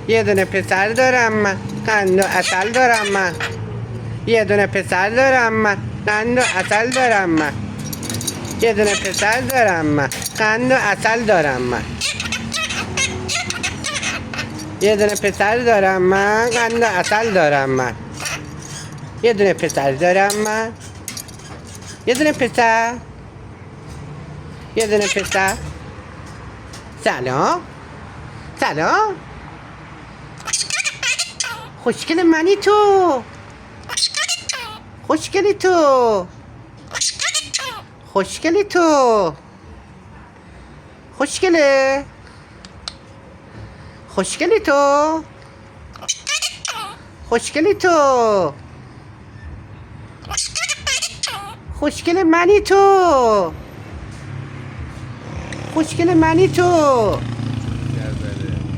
یه دونه پسر دارم من، قند و عسل دارم من. یه دونه پسر دارم من، قند و عسل دارم من. یه دونه پسر دارم من، قند و عسل دارم من. یه دونه پسر دارم من، قند و عسل دارم من. یه دونه پسر دارم من. یه دونه پسر. یه دونه پسر. سلام. سلام. خوشگل منی تو. خوشگلی تو. خوشگلی تو. خوشگله. خوشگلی تو. خوشگلی تو. خوشگل منی تو. خوشگل منی تو.